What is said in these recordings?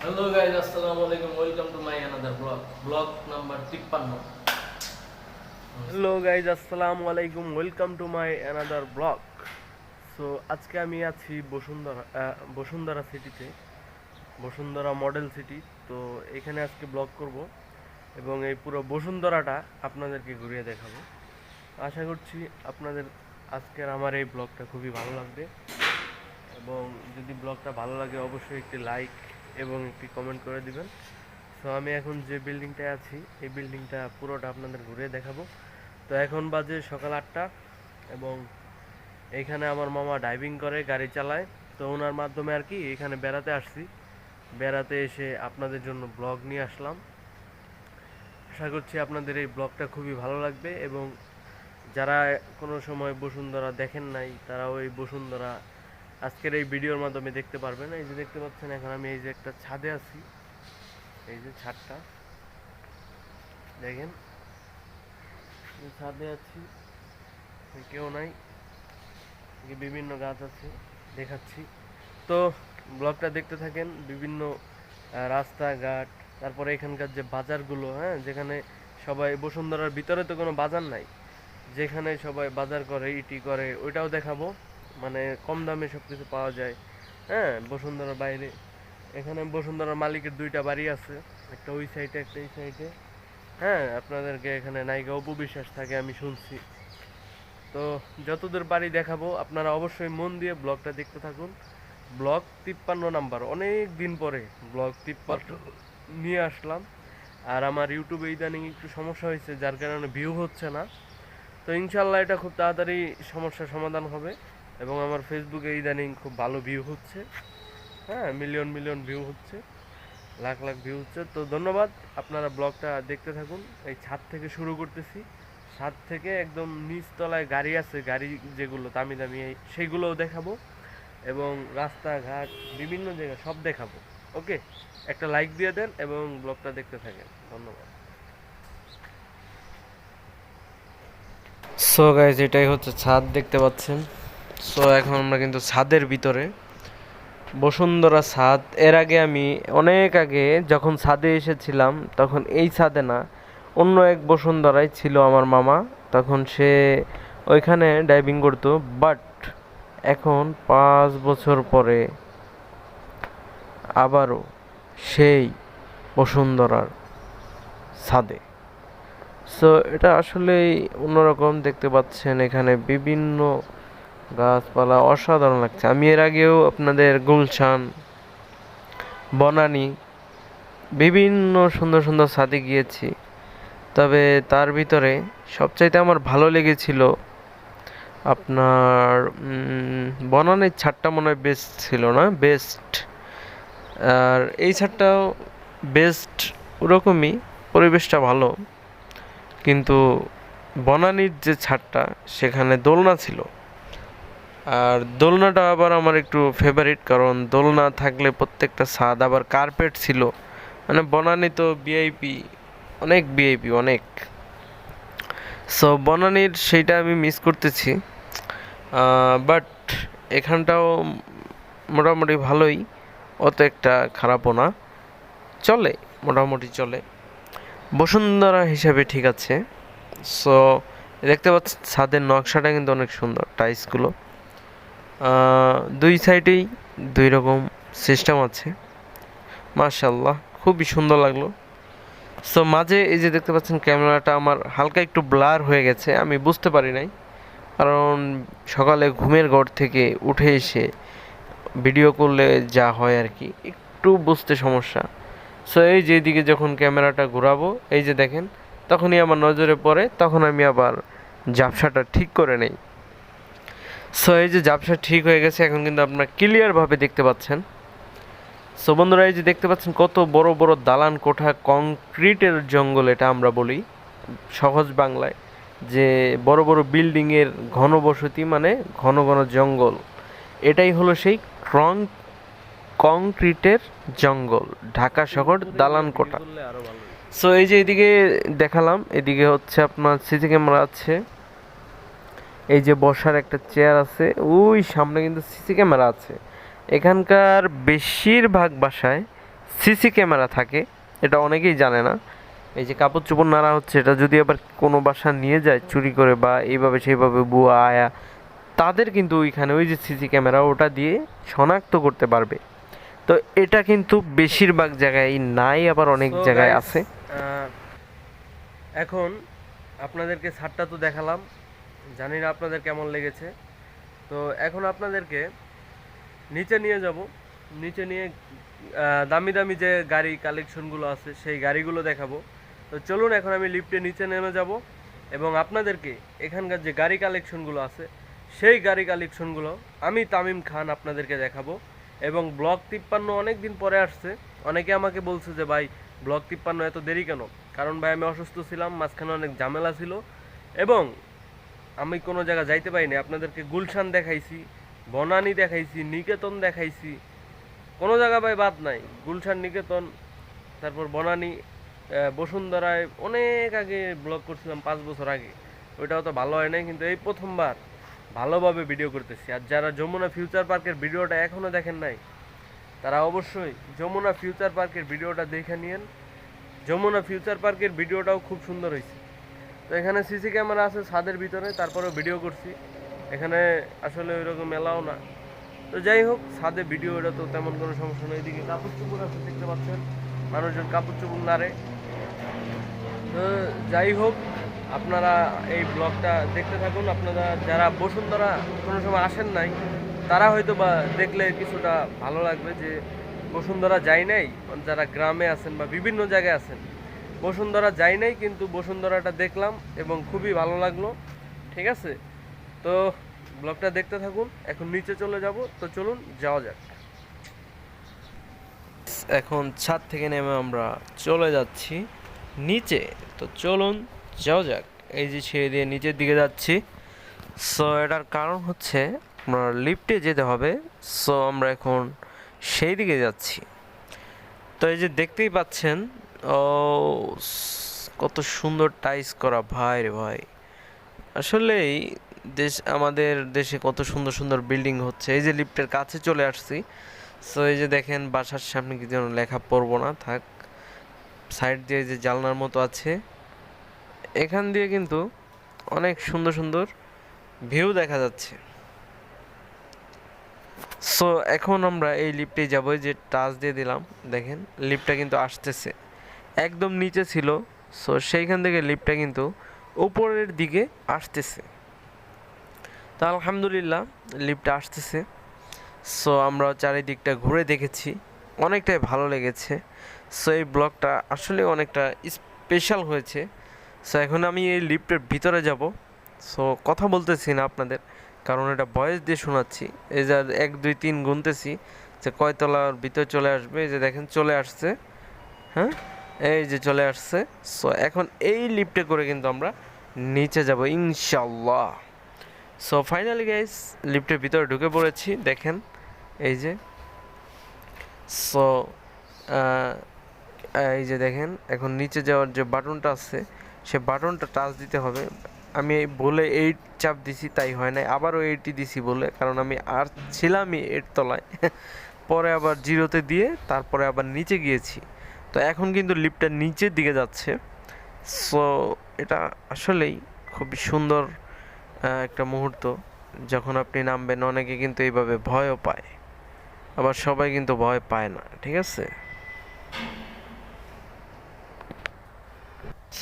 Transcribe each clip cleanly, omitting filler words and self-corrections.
Hello guys, আসসালামু আলাইকুম। Welcome to my another blog number 53। Hello guys, আসসালামু আলাইকুম, welcome to my another blog. So আজকে আমি আছি বসুন্ধরা সিটিতে, বসুন্ধরা মডেল সিটি। তো এখানে আজকে ব্লগ করব এবং এই পুরো বসুন্ধরাটা আপনাদেরকে ঘুরিয়ে দেখাবো। আশা করছি আপনাদের আজকের আমার এই ব্লগটা খুবই ভালো লাগবে, এবং যদি ব্লগটা ভালো লাগে অবশ্যই একটি লাইক এবং একটি কমেন্ট করে দিবেন। সো আমি এখন যে বিল্ডিংটায় আছি এই বিল্ডিংটা পুরোটা আপনাদের ঘুরে দেখাবো। তো এখন বাজে সকাল 8টা, এবং এইখানে আমার মামা ড্রাইভিং করে, গাড়ি চালায়। তো ওনার মাধ্যমে আর কি এখানে বেড়াতে আসছি। বেড়াতে এসে আপনাদের জন্য ব্লগ নিয়ে আসলাম। আশা করছি আপনাদের এই ব্লগটা খুবই ভালো লাগবে, এবং যারা কোনো সময় বসুন্ধরা দেখেন নাই তারাও এই বসুন্ধরা আজকের এই ভিডিওর মাধ্যমে দেখতে পারবেন। এই যে দেখতে পাচ্ছেন, এখন আমি এই যে একটা ছাদে আছি, এই যে ছাদটা দেখেন, ছাদে আছি, কেউ নাই, বিভিন্ন গাছ আছে, দেখাচ্ছি। তো ব্লগটা দেখতে থাকেন। বিভিন্ন রাস্তাঘাট, তারপরে এখানকার যে বাজারগুলো, হ্যাঁ, যেখানে সবাই, বসুন্ধরার ভিতরে তো কোনো বাজার নাই, যেখানে সবাই বাজার করে, ইটি করে, ওইটাও দেখাবো। মানে কম দামে সব কিছু পাওয়া যায়, হ্যাঁ, বসুন্ধরার বাইরে। এখানে বসুন্ধরার মালিকের দুইটা বাড়ি আছে, একটা ওই সাইডে একটা এই সাইডে। হ্যাঁ, আপনাদেরকে এখানে নায়িকা অপু বিশ্বাস থাকে আমি শুনছি। তো যতদূর বাড়ি দেখাবো, আপনারা অবশ্যই মন দিয়ে ব্লগটা দেখতে থাকুন। ব্লগ 53 নাম্বার, অনেক দিন পরে ব্লগ 53 নিয়ে আসলাম। আর আমার ইউটিউবে ইদানিং একটু সমস্যা হয়েছে, যার কারণে ভিউ হচ্ছে না। তো ইনশাল্লাহ এটা খুব তাড়াতাড়ি সমস্যার সমাধান হবে, এবং আমার ফেসবুকে ইদানিং খুব ভালো ভিউ হচ্ছে। হ্যাঁ, মিলিয়ন মিলিয়ন ভিউ হচ্ছে, লাখ লাখ ভিউ হচ্ছে। তো ধন্যবাদ, আপনারা ব্লগটা দেখতে থাকুন। এই ছাদ থেকে শুরু করতেছি, ছাদ থেকে একদম নিচতলায় গাড়ি আছে, গাড়ি যেগুলো দামি দামি সেইগুলোও দেখাবো, এবং রাস্তাঘাট, বিভিন্ন জায়গা সব দেখাবো। ওকে, একটা লাইক দিয়ে দেন এবং ব্লগটা দেখতে থাকেন। ধন্যবাদ। সো গাইজ, এটাই হচ্ছে ছাদ, দেখতে পাচ্ছেন। সো এখন আমরা কিন্তু ছাদের ভিতরে, বসুন্ধরা ছাদ। এর আগে আমি অনেক আগে যখন ছাদে এসেছিলাম, তখন এই ছাদে না, অন্য এক বসুন্ধরায় ছিল আমার মামা। তখন সে ওইখানে ডাইভিং করতো, বাট এখন 5 বছর পরে আবারও সেই বসুন্ধরার ছাদে। সো এটা আসলেই অন্যরকম, দেখতে পাচ্ছেন এখানে বিভিন্ন গাছপালা, অসাধারণ লাগছে। আমি এর আগেও আপনাদের গুলশান, বনানী, বিভিন্ন সুন্দর সুন্দর ছাদে গিয়েছি। তবে তার ভিতরে সবচাইতে আমার ভালো লেগেছিল আপনার বনানীর ছাদটা মনে হয় বেস্ট ছিল, না বেস্ট। আর এই ছাদটাও বেস্ট, ওরকমই, পরিবেশটা ভালো। কিন্তু বনানীর যে ছাদটা, সেখানে দোলনা ছিল। আর দোলনাটা আবার আমার একটু ফেভারিট, কারণ দোলনা থাকলে প্রত্যেকটা ছাদ আবার কার্পেট ছিল। মানে বনানী তো ভিআইপি, অনেক ভিআইপি, অনেক। সো বনানীর সেইটা আমি মিস করতেছি, বাট এখানটাও মোটামুটি ভালোই, অত একটা খারাপও না, চলে, মোটামুটি চলে, বসুন্ধরা হিসাবে ঠিক আছে। সো দেখতে পাচ্ছেন ছাদের নকশাটা কিন্তু অনেক সুন্দর, টাইলসগুলো দুই সাইডেই দুই রকম সিস্টেম আছে, মাশাল্লাহ, খুবই সুন্দর লাগলো। সো মাঝে এই যে দেখতে পাচ্ছেন ক্যামেরাটা আমার হালকা একটু ব্লার হয়ে গেছে, আমি বুঝতে পারি নাই, কারণ সকালে ঘুমের ঘর থেকে উঠে এসে ভিডিও করলে যা হয় আর কি, একটু বুঝতে সমস্যা। সো এই যে এদিকে যখন ক্যামেরাটা ঘোরাবো, এই যে দেখেন, তখনই আমার নজরে পড়ে, তখন আমি আবার ঝাপসাটা ঠিক করে নেই। সো এই যে ঝাপসা ঠিক হয়ে গেছে, এখন কিন্তু আপনারা ক্লিয়ারভাবে দেখতে পাচ্ছেন। সো বন্ধুরা, এই যে দেখতে পাচ্ছেন কত বড় বড় দালান কোঠা, কংক্রিটের জঙ্গল এটা আমরা বলি সহজ বাংলায়, যে বড় বড় বিল্ডিংয়ের ঘনবসতি, মানে ঘন ঘন জঙ্গল। এটাই হলো সেই কংক্রিটের জঙ্গল, ঢাকা শহর দালান কোঠা। সো এই যে এদিকে দেখালাম, এদিকে হচ্ছে আপনার সিসি ক্যামেরা আছে, এই যে বসার একটা চেয়ার আছে, ওই সামনে কিন্তু সিসি ক্যামেরা আছে। এখানকার বেশিরভাগ বাসায় সিসি ক্যামেরা থাকে, এটা অনেকেই জানে না। এই যে কাপড় চোপড় নাড়া হচ্ছে, এটা যদি আবার কোনো বাসা নিয়ে যায় চুরি করে বা এইভাবে সেইভাবে বুয়া আয়া, তাদের কিন্তু ওইখানে ওই যে সিসি ক্যামেরা ওটা দিয়ে শনাক্ত করতে পারবে। তো এটা কিন্তু বেশিরভাগ জায়গায় নাই, আবার অনেক জায়গায় আছে। এখন আপনাদেরকে ছাদটা তো দেখালাম, জানি না আপনাদের কেমন লেগেছে। তো এখন আপনাদেরকে নিচে নিয়ে যাব, নিচে নিয়ে দামি দামি যে গাড়ি কালেকশনগুলো আছে সেই গাড়িগুলো দেখাবো। তো চলুন এখন আমি লিফটে নিচে নেমে যাব এবং আপনাদেরকে এখানকার যে গাড়ি কালেকশনগুলো আছে সেই গাড়ি কালেকশনগুলো আমি তামিম খান আপনাদেরকে দেখাবো। এবং ব্লক 53 অনেক দিন পরে আসছে, অনেকে আমাকে বলছে যে ভাই ব্লক 53 এত দেরি কেন? কারণ ভাই আমি অসুস্থ ছিলাম, মাঝখানে অনেক ঝামেলা ছিল এবং আমি কোনো জায়গা যাইতে পারিনি। আপনাদেরকে গুলশান দেখাইছি, বনানী দেখাইছি, নিকেতন দেখাইছি, কোনো জায়গা ভাই বাদ নাই। গুলশান, নিকেতন, তারপর বনানী, বসুন্ধরায় অনেক আগে ব্লগ করছিলাম 5 বছর আগে, ওইটাও তো ভালো হয় নাই, কিন্তু এই প্রথমবার ভালোভাবে ভিডিও করতেছি। আর যারা যমুনা ফিউচার পার্কের ভিডিওটা এখনও দেখেন নাই তারা অবশ্যই যমুনা ফিউচার পার্কের ভিডিওটা দেখে নিন। যমুনা ফিউচার পার্কের ভিডিওটাও খুব সুন্দর হয়েছে। তো এখানে সিসি ক্যামেরা আছে ছাদের ভিতরে, তারপরেও ভিডিও করছি। এখানে আসলে ওইরকম মেলাও না। তো যাই হোক, ছাদে ভিডিও এটা তো তেমন কোনো সমস্যা নেই। এদিকে কাপড় চোপড় আছে, দেখতে পাচ্ছেন মানুষজন কাপড় চোপড় নাড়ে। তো যাই হোক, আপনারা এই ব্লগটা দেখতে থাকুন। আপনারা যারা বসুন্ধরা কোনো সময় আসেন নাই তারা হয়তো বা দেখলে কিছুটা ভালো লাগবে যে বসুন্ধরা যাই নাই, যারা গ্রামে আছেন বা বিভিন্ন জায়গায় আছেন বসুন্ধরা যাই নাই, কিন্তু বসুন্ধরাটা দেখলাম এবং খুবই ভালো লাগলো। ঠিক আছে, তো ব্লগটা দেখতে থাকুন। এখন নিচে চলে যাব, তো চলুন যাওয়া যাক। এখন ছাদ থেকে নেমে আমরা চলে যাচ্ছি নিচে, তো চলুন যাওয়া যাক। এই যে সিঁড়ি দিয়ে নিচের দিকে যাচ্ছি। সো এটার কারণ হচ্ছে আমরা লিফটে যেতে হবে, সো আমরা এখন সেই দিকে যাচ্ছি। তো এই যে দেখতেই পাচ্ছেন, ও কত সুন্দর টাইস করা ভাই রে ভাই। আসলেই আমাদের দেশে কত সুন্দর সুন্দর বিল্ডিং হচ্ছে। এই যে লিফটের কাছে চলে আসছি। সো এই যে দেখেন বাসার সামনে কি যেন লেখা পড়বো না থাক, সাইড দিয়ে যে জানলার মতো আছে, এখান দিয়ে কিন্তু অনেক সুন্দর সুন্দর ভিউ দেখা যাচ্ছে। সো এখন আমরা এই লিফটে যাবো, যে টাচ দিয়ে দিলাম, দেখেন লিফটটা কিন্তু আসতেছে, একদম নিচে ছিল। সো সেইখান থেকে লিফটটা কিন্তু উপরের দিকে আসতেছে। তো আলহামদুলিল্লাহ লিফটটা আসতেছে। সো আমরা চারিদিকটা ঘুরে দেখেছি, অনেকটাই ভালো লেগেছে। সো এই ব্লগটা আসলে অনেকটা স্পেশাল হয়েছে। সো এখন আমি এই লিফটের ভিতরে যাব। সো কথা বলতেছি না আপনাদের, কারণ এটা ভয়েস দিয়ে শোনাচ্ছি। এই যে 1 2 3 গুনতেছি যে কয়তলার ভিতরে চলে আসবে। এই যে দেখেন চলে আসছে, হ্যাঁ এই যে চলে আসছে। সো এখন এই লিফটে করে কিন্তু আমরা নিচে যাব ইনশাল্লাহ। সো ফাইনালি গাইস লিফটের ভিতরে ঢুকে পড়েছি, দেখেন এই যে। সো এই যে দেখেন এখন নিচে যাওয়ার যে বাটনটা আছে সে বাটনটা টাচ দিতে হবে। আমি বলে 8 চাপ দিছি, তাই হয় নাই, আবারও 8ই দিছি বলে, কারণ আমি আর ছিলামই 8 তলায় পরে আবার 0তে দিয়ে তারপরে আবার নিচে গিয়েছি। তো এখন কিন্তু লিফটটা নিচের দিকে যাচ্ছে। সো এটা আসলেই খুবই সুন্দর একটা মুহূর্ত। যখন আপনি নামবেন অনেকে কিন্তু এইভাবে ভয়ও পায়, আবার সবাই কিন্তু ভয় পায় না, ঠিক আছে।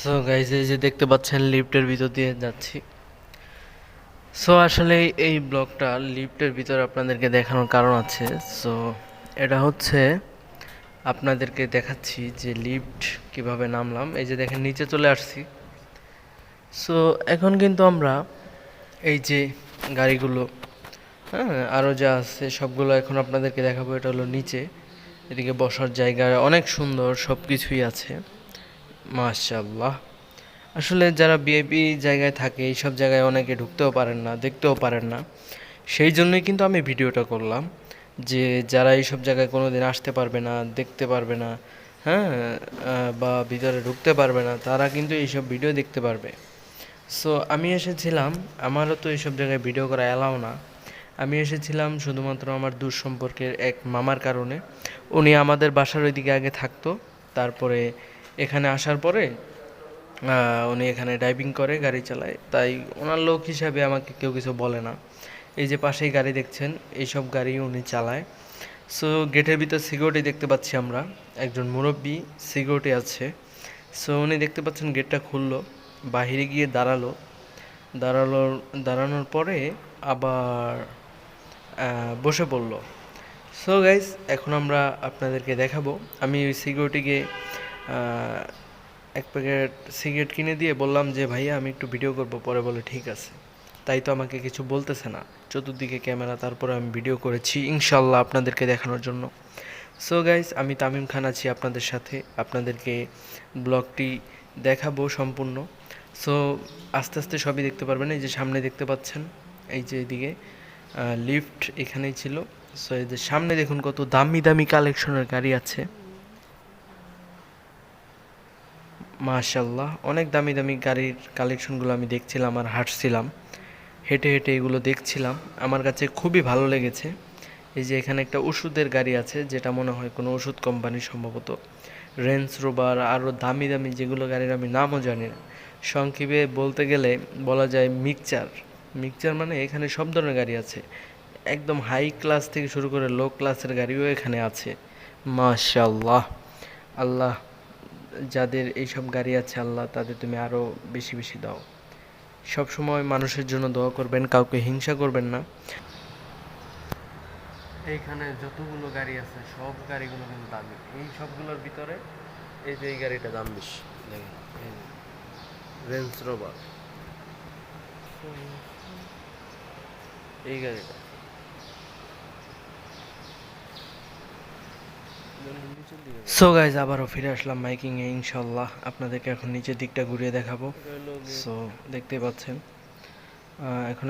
সো গাইজ এই যে দেখতে পাচ্ছেন লিফটের ভিতর দিয়ে যাচ্ছি। সো আসলে এই ব্লগটা লিফটের ভিতরে আপনাদেরকে দেখানোর কারণ আছে। সো এটা হচ্ছে আপনাদেরকে দেখাচ্ছি যে লিফট কিভাবে নামলাম। এই যে দেখেন নিচে চলে আসছি। সো এখন কিন্তু আমরা এই যে গাড়িগুলো, হ্যাঁ আরও যা আছে সবগুলো এখন আপনাদেরকে দেখাবো। এটা হলো নিচে, এদিকে বসার জায়গা অনেক সুন্দর, সব কিছুই আছে মাশাআল্লাহ। আসলে যারা ভিআইপি জায়গায় থাকে এইসব জায়গায় অনেকে ঢুকতেও পারেন না, দেখতেও পারেন না। সেই জন্যই কিন্তু আমি ভিডিওটা করলাম, যে যারা এইসব জায়গায় কোনো দিন আসতে পারবে না, দেখতে পারবে না, হ্যাঁ বা ভিতরে ঢুকতে পারবে না, তারা কিন্তু এইসব ভিডিও দেখতে পারবে। সো আমি এসেছিলাম, আমারও তো এইসব জায়গায় ভিডিও করা অ্যালাউ না। আমি এসেছিলাম শুধুমাত্র আমার দূর সম্পর্কের এক মামার কারণে। উনি আমাদের বাসার ওইদিকে আগে থাকতো, তারপরে এখানে আসার পরে উনি এখানে ড্রাইভিং করে, গাড়ি চালায়, তাই ওনার লোক হিসাবে আমাকে কেউ কিছু বলে না। এই যে পাশেই গাড়ি দেখছেন, এইসব গাড়ি উনি চালায়। সো গেটের ভিতর সিকিউরিটি দেখতে পাচ্ছি আমরা, একজন মুরব্বী সিকিউরিটি আছে। সো উনি দেখতে পাচ্ছেন গেটটা খুললো, বাহিরে গিয়ে দাঁড়ালো, দাঁড়ানোর পরে আবার বসে পড়লো। সো গাইস, এখন আমরা আপনাদেরকে দেখাবো। আমি ওই সিকিউরিটিকে এক প্যাকেট সিগারেট কিনে দিয়ে বললাম যে ভাইয়া আমি একটু ভিডিও করব, পরে বলে ঠিক আছে। তাই তো আমাকে কিছু বলতেছে না, চতুর্দিকে ক্যামেরা, তারপরে আমি ভিডিও করেছি ইনশাল্লাহ আপনাদেরকে দেখানোর জন্য। সো গাইস, আমি তামিম খান আছি আপনাদের সাথে, আপনাদেরকে ব্লগটি দেখাবো সম্পূর্ণ। সো আস্তে আস্তে সবই দেখতে পারবেন। এই যে সামনে দেখতে পাচ্ছেন, এই যে এদিকে লিফট এখানেই ছিল। সো এই যে সামনে দেখুন কত দামি দামি কালেকশনের গাড়ি আছে, মাশাল্লাহ। অনেক দামি দামি গাড়ির কালেকশনগুলো আমি দেখছিলাম আর হাঁটছিলাম, হেঁটে হেঁটে এগুলো দেখছিলাম, আমার কাছে খুবই ভালো লেগেছে। এই যে এখানে একটা ওষুধের গাড়ি আছে, যেটা মনে হয় কোনো ওষুধ কোম্পানি সম্ভবত। রেঞ্জ রোভার, আরও দামি দামি যেগুলো গাড়ির আমি নামও জানি না। সংক্ষেপে বলতে গেলে বলা যায় মিক্সচার। মিক্সচার মানে এখানে সব ধরনের গাড়ি আছে, একদম হাই ক্লাস থেকে শুরু করে লো ক্লাসের গাড়িও এখানে আছে। মাশাল্লাহ, আল্লাহ যাদের এইসব গাড়ি আছে, আল্লাহ তাদের তুমি আরও বেশি বেশি দাও। সব সময় মানুষের জন্য দোয়া করবেন, কাউকে হিংসা করবেন না। এইখানে যতগুলো গাড়ি আছে সব গাড়িগুলো কিন্তু দামি। এই সবগুলোর ভিতরে এই যে এই গাড়িটা দাম বেশি, দেখেন রেঞ্জ রোভার, এই গাড়িটা। সো গাইজ, আবারও ফিরে আসলাম মাইকিংয়ে ইনশাল্লাহ। আপনাদেরকে এখন নিচের দিকটা ঘুরিয়ে দেখাবো। সো দেখতে পাচ্ছেন, এখন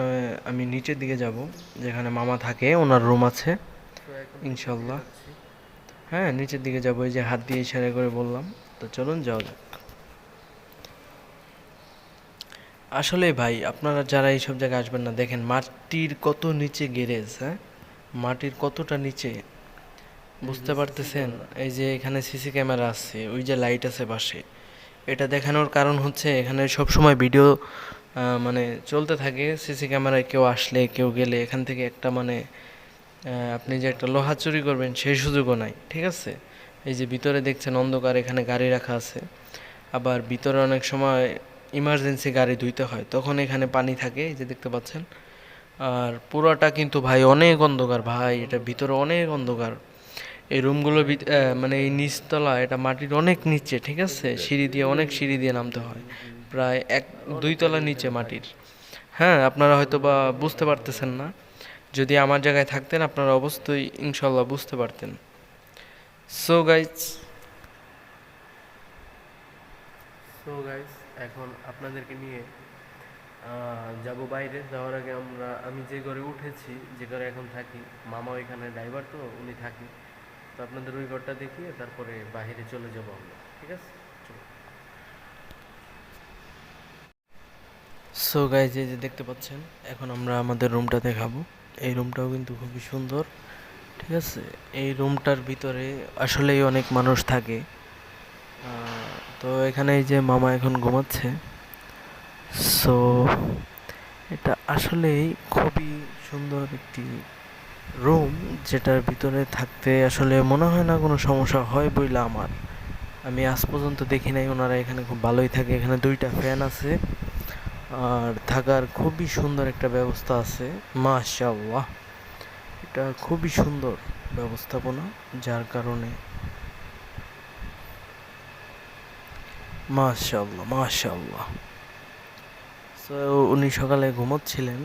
আমি নিচের দিকে যাব, যেখানে মামা থাকে, ওনার রুম আছে ইনশাল্লাহ। হ্যাঁ, নিচের দিকে যাবো, এই যে হাত দিয়ে ইশারা করে বললাম। তো চলুন যাওয়া যাক। আসলে ভাই, আপনারা যারা এইসব জায়গায় আসবেন না, দেখেন মাটির কত নিচে গ্যারেজ, হ্যাঁ মাটির কতটা নিচে, বুঝতে পারতেছেন? এই যে এখানে সিসি ক্যামেরা আছে, ওই যে লাইট আছে পাশে, এটা দেখানোর কারণ হচ্ছে এখানে সব সময় ভিডিও মানে চলতে থাকে। সিসি ক্যামেরায় কেউ আসলে কেউ গেলে এখান থেকে একটা মানে আপনি যে একটা লোহা চুরি করবেন সেই সুযোগও নাই, ঠিক আছে? এই যে ভিতরে দেখছেন অন্ধকার, এখানে গাড়ি রাখা আছে। আবার ভিতরে অনেক সময় ইমার্জেন্সি গাড়ি ধুইতে হয়, তখন এখানে পানি থাকে, এই যে দেখতে পাচ্ছেন। আর পুরোটা কিন্তু ভাই অনেক অন্ধকার ভাই, এটা ভিতরে অনেক অন্ধকার। এই রুমগুলোর মানে এই নিচতলা, এটা মাটির অনেক নিচে, ঠিক আছে? সিঁড়ি দিয়ে, অনেক সিঁড়ি দিয়ে নামতে হয়, প্রায় 1-2 তলা নিচে মাটির। হ্যাঁ, আপনারা হয়তো বা বুঝতে পারতেছেন না, যদি আমার জায়গায় থাকতেন আপনারা অবশ্যই ইনশাল্লাহ বুঝতে পারতেন। সো গাইজ, এখন আপনাদেরকে নিয়ে যাব বাইরে। যাওয়ার আগে আমি যে ঘরে উঠেছি, যে ঘরে এখন থাকি, মামা ওইখানে ড্রাইভার, তো উনি থাকি। তো আপনাদের ওই ঘরটা দেখিয়ে তারপরে বাইরে চলে যাব আমরা, ঠিক আছে? সো গাইজ, এই যে দেখতে পাচ্ছেন, এখন আমরা আমাদের রুমটা দেখাবো। এই রুমটাও কিন্তু খুবই সুন্দর, ঠিক আছে? এই রুমটার ভিতরে আসলেই অনেক মানুষ থাকে। তো এখানে এই যে মামা এখন ঘুমাচ্ছে। সো এটা আসলেই খুবই সুন্দর একটি রুম, যেটার ভিতরে থাকতে আসলে মনে হয় না কোনো সমস্যা হয় বইলা আমার। আমি আজ পর্যন্ত দেখি নাই। ওনারা এখানে খুব ভালোই থাকে, এখানে 2টা ফ্যান আছে, আর থাকার খুবই সুন্দর একটা ব্যবস্থা আছে। মাশাআল্লাহ, এটা খুবই সুন্দর ব্যবস্থাপনা, যার কারণে মাশাআল্লাহ মাশাআল্লাহ। সো উনি সকালে ঘুমোচ্ছিলেন,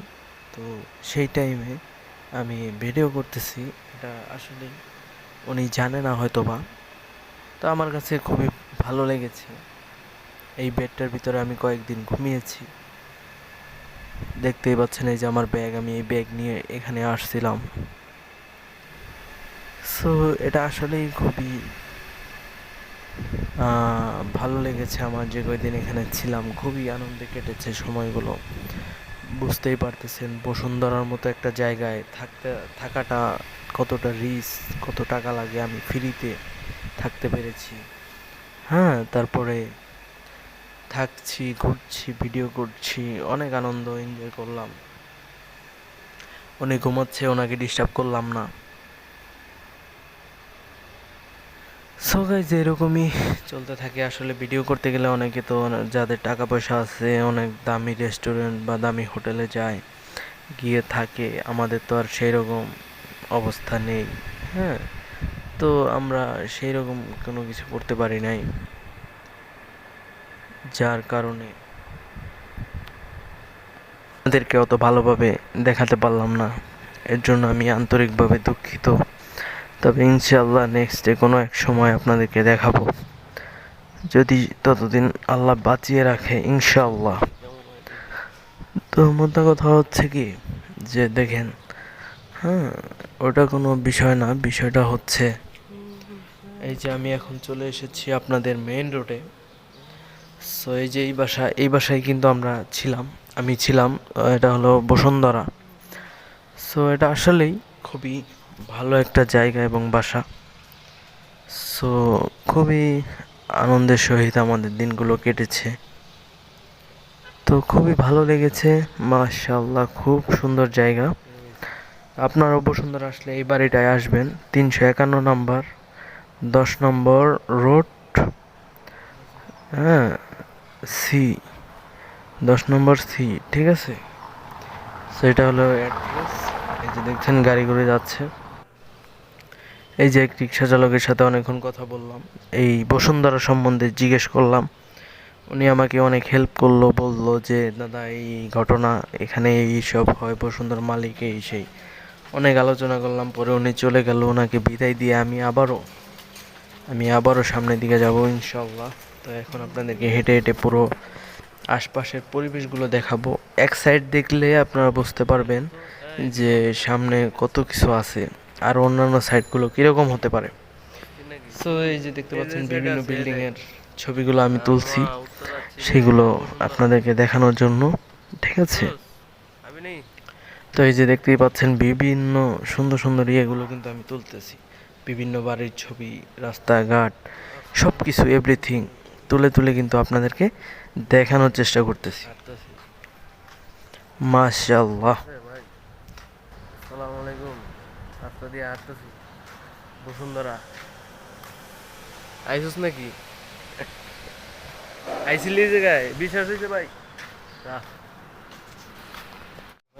তো সেই টাইমে আমি ভিডিও করতেছি। এটা আসলে উনি জানে না হয়তো বা, তো আমার কাছে খুবই ভালো লেগেছে। এই বেডটার ভিতরে আমি কয়েকদিন ঘুমিয়েছি, দেখতেই পাচ্ছেন। এই যে আমার ব্যাগ, আমি এই ব্যাগ নিয়ে এখানে আসছিলাম। সো এটা আসলেই খুবই ভালো লেগেছে আমার, যে কয়দিন এখানে ছিলাম খুবই আনন্দে কেটেছে সময়গুলো। বুঝতেই পারতেছেন বসুন্ধরার মতো একটা জায়গায় থাকাটা কতটা রিস্ক, কত টাকা লাগে। আমি ফ্রিতে থাকতে পেরেছি। হ্যাঁ, তারপরে থাকছি, ঘুরছি, ভিডিও করছি, অনেক আনন্দ এনজয় করলাম। উনি ঘুমাচ্ছে, ওনাকে ডিস্টার্ব করলাম না। সো গাইজ এরকমই চলতে থাকে। আসলে ভিডিও করতে গেলে অনেকে তো যাদের টাকা পয়সা আছে অনেক দামি রেস্টুরেন্ট বা দামি হোটেলে যায়, গিয়ে থাকে। আমাদের তো আর সেই রকম অবস্থা নেই। হ্যাঁ, তো আমরা সেই রকম কোনো কিছু করতে পারি নাই, যার কারণে আপনাদেরকে অত ভালোভাবে দেখাতে পারলাম না। এর জন্য আমি আন্তরিকভাবে দুঃখিত। তবে ইনশাআল্লাহ নেক্সট ডে কোনো এক সময় আপনাদেরকে দেখাবো, যদি ততদিন আল্লাহ বাঁচিয়ে রাখে, ইনশাআল্লাহ। তো মোদ্দা কথা হচ্ছে কি, যে দেখেন, হ্যাঁ, ওটা কোনো বিষয় না। বিষয়টা হচ্ছে এই যে আমি এখন চলে এসেছি আপনাদের মেইন রোডে। সো এই যে এই বাসায় কিন্তু আমি ছিলাম। এটা হলো বসুন্ধরা। সো এটা আসলেই খুবই ভালো একটা জায়গা এবং বাসা। সো খুবই আনন্দের সহিত আমাদের দিনগুলো কেটেছে। তো খুবই ভালো লেগেছে, মাশাআল্লাহ, খুব সুন্দর জায়গা। আপনারাও বসুন্ধরা আসলে এই বাড়িটায় আসবেন। 351 নম্বর, 10 নম্বর রোড, হ্যাঁ, সি, 10 নম্বর সি, ঠিক আছে। সেটা হলো অ্যাড্রেস। এই যে দেখছেন গাড়িগুলো যাচ্ছে। এই যে এক রিক্সা চালকের সাথে অনেকক্ষণ কথা বললাম, এই বসুন্ধরা সম্বন্ধে জিজ্ঞেস করলাম। উনি আমাকে অনেক হেল্প করলো, বললো যে দাদা এই ঘটনা, এখানে এই সব হয়, বসুন্ধরা মালিক এই সেই। অনেক আলোচনা করলাম, পরে উনি চলে গেল। ওনাকে বিদায় দিয়ে আমি আবারও সামনের দিকে যাব ইনশাআল্লাহ। তো এখন আপনাদেরকে হেঁটে হেঁটে পুরো আশপাশের পরিবেশগুলো দেখাবো। এক সাইড দেখলে আপনারা বুঝতে পারবেন যে সামনে কত কিছু আছে, আর অন্যান্য সাইডগুলো কীরকম হতে পারে। সো এই যে দেখতে পাচ্ছেন বিভিন্ন বিল্ডিংয়ের ছবিগুলো আমি তুলছি, সেগুলো আপনাদেরকে দেখানোর জন্য, ঠিক আছে। তো এই যে দেখতেই পাচ্ছেন বিভিন্ন সুন্দর সুন্দর ইয়েগুলো কিন্তু আমি তুলতেছি। বিভিন্ন বাড়ির ছবি, রাস্তাঘাট, সব কিছু এভরিথিং তুলে তুলে কিন্তু আপনাদেরকে দেখানোর চেষ্টা করতেছি। মাশাআল্লাহ। আসসালামু আলাইকুম। রাস্তা দিয়ে হাঁটতেছি বসুন্ধরা। আইসুস নাকি? আইসিলি জায়গায় বিশ্বাস হয়েছে ভাই?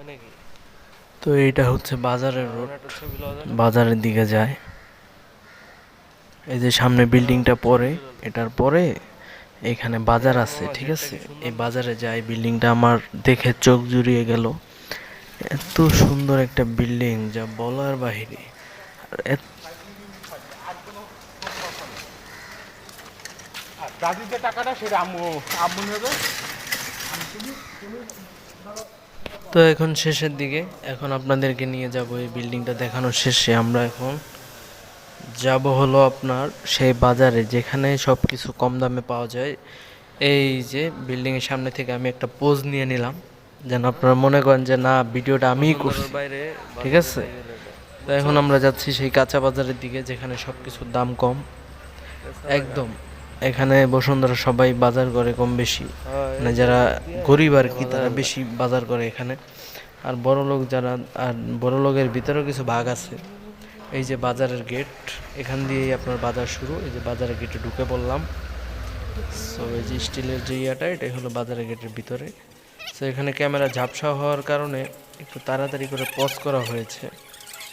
নাকি? তো এইটা হচ্ছে বাজারের রোড, বাজারের দিকে যায়। এই যে সামনে বিল্ডিংটা পরে, এটার পরে এখানে বাজার আছে, ঠিক আছে। এই বাজারে যাই, বিল্ডিংটা আমার দেখে চোখ জুড়িয়ে গেল। এত সুন্দর একটা বিল্ডিং যা বলার বাহিরে। দাদির যে টাকাটা সেটা আম্মু নেবে। তো এখন শেষের দিকে, এখন আপনাদেরকে নিয়ে যাব এই বিল্ডিংটা দেখানোর শেষে। আমরা এখন যাব হলো আপনার সেই বাজারে যেখানে সব কিছু কম দামে পাওয়া যায়। এই যে বিল্ডিংয়ের সামনে থেকে আমি একটা পোজ নিয়ে নিলাম, যেন আপনারা মনে করেন যে না, ভিডিওটা আমিই করছি, ঠিক আছে। তো এখন আমরা যাচ্ছি সেই কাঁচা বাজারের দিকে, যেখানে সব কিছুর দাম কম একদম। এখানে বসুন্ধরা সবাই বাজার করে কম বেশি, মানে যারা গরিব আর কি, তারা বেশি বাজার করে এখানে। আর বড় লোকের ভিতরেও কিছু ভাগ আছে। এই যে বাজারের গেট, এখান দিয়েই আপনার বাজার শুরু। এই যে বাজারের গেটে ঢুকে পড়লাম। সো এই যে স্টিলের যে ইয়াটা, এটাই হলো বাজারের গেটের ভিতরে। সো এখানে ক্যামেরা ঝাপসা হওয়ার কারণে একটু তাড়াতাড়ি করে পজ করা হয়েছে।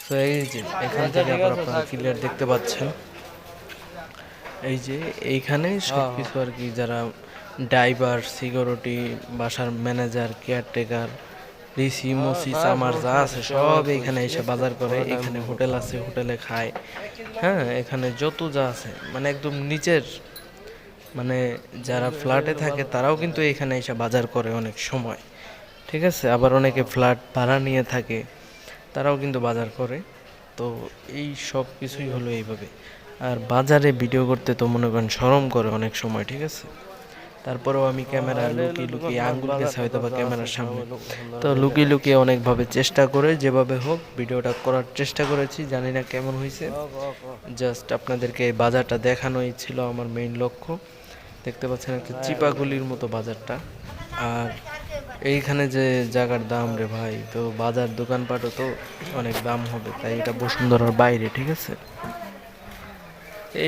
সো এই যে এখান থেকে আপনারা ক্লিয়ার দেখতে পাচ্ছেন। এই যে এইখানে সব কিছু আর কি, যারা ড্রাইভার, সিকিউরিটি, বাসার ম্যানেজার, কেয়ারটেকার, রিসি, মুসি, চামার যা আছে সব এইখানে এসে বাজার করে। এখানে হোটেল আছে, হোটেলে খায়। হ্যাঁ, এখানে যত যা আছে, মানে একদম নিচের, মানে যারা ফ্ল্যাটে থাকে তারাও কিন্তু এখানে এসে বাজার করে অনেক সময়, ঠিক আছে। আবার অনেকে ফ্ল্যাট ভাড়া নিয়ে থাকে, তারাও কিন্তু বাজার করে। তো এই সব কিছুই হলো এইভাবে। আর বাজারে ভিডিও করতে তো মনে করেন শরম করে অনেক সময়, ঠিক আছে। তারপরেও আমি ক্যামেরা লুকিয়ে লুকিয়ে আঙ্গুল গেছে হয়তো বা ক্যামেরার সামনে, তো লুকিয়ে লুকিয়ে অনেকভাবে চেষ্টা করে যেভাবে হোক ভিডিওটা করার চেষ্টা করেছি। জানি না কেমন হয়েছে, জাস্ট আপনাদেরকে এই বাজারটা দেখানোই ছিল আমার মেইন লক্ষ্য। দেখতে পাচ্ছেন একটা চিপাগুলির মতো বাজারটা। আর এইখানে যে জায়গার দাম রে ভাই, তো বাজার দোকানপাটও তো অনেক দাম হবে, তাই এটা বসুন্ধরার বাইরে, ঠিক আছে।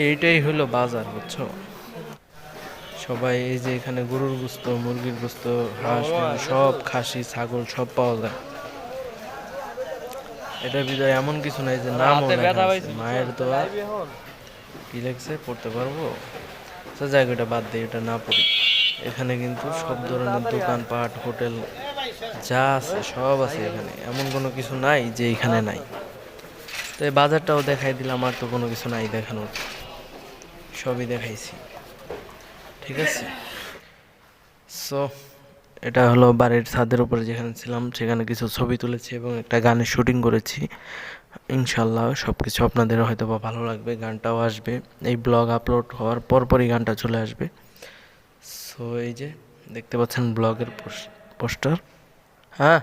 এইটাই হলো বাজার, বুঝছো। সবাই এই যে এখানে গরুর গোস্ত, মুরগির গোস্ত, হাঁস, মুরগি সব, খাসি, ছাগল সব পাওয়া যায়। এটার ভিতরে এমন কিছু নাই যে নামও লেখা আছে। মায়ের দোয়া কি লেখছে পড়তে পারবো, তো জায়গাটা বাদ দিয়ে এটা না পড়ি। এখানে কিন্তু সব ধরনের দোকানপাট, হোটেল যা আছে সব আছে এখানে, এমন কোনো কিছু নাই যে এখানে নাই। তো এই বাজারটাও দেখাই দিলাম, আর তো কোনো কিছু নাই দেখানোর, সবই দেখাইছি, ঠিক আছে। সো এটা হলো বাড়ির ছাদের উপরে যেখানে ছিলাম, সেখানে কিছু ছবি তুলেছি এবং একটা গানের শুটিং করেছি। ইনশাল্লাহ সব কিছু আপনাদেরও হয়তো বা ভালো লাগবে, গানটাও আসবে। এই ব্লগ আপলোড হওয়ার পরপরই গানটা চলে আসবে। সো এই যে দেখতে পাচ্ছেন ব্লগের পোস্টার, হ্যাঁ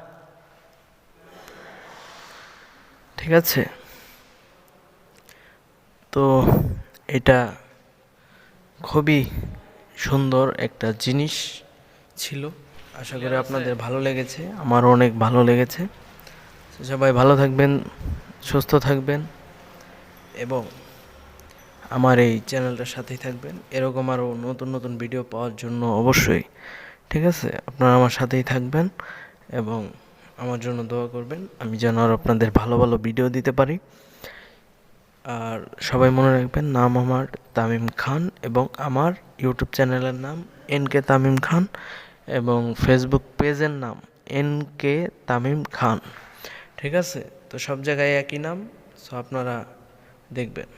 ঠিক আছে। তো এটা খুবই সুন্দর একটা জিনিস ছিল, আশা করি আপনাদের ভালো লেগেছে, আমারও অনেক ভালো লেগেছে। তো সবাই ভালো থাকবেন, সুস্থ থাকবেন এবং আমার এই চ্যানেলটার সাথেই থাকবেন। এরকম আরও নতুন নতুন ভিডিও পাওয়ার জন্য অবশ্যই, ঠিক আছে, আপনারা আমার সাথেই থাকবেন এবং আমার জন্য দোয়া করবেন, আমি যেন আর আপনাদের ভালো ভালো ভিডিও দিতে পারি। আর সবাই মনে রাখবেন, নাম আমার তামিম খান এবং আমার ইউটিউব চ্যানেলের নাম NK তামিম খান এবং ফেসবুক পেজের নাম NK তামিম খান, ঠিক আছে। তো সব জায়গায় একই নাম, সো আপনারা দেখবেন।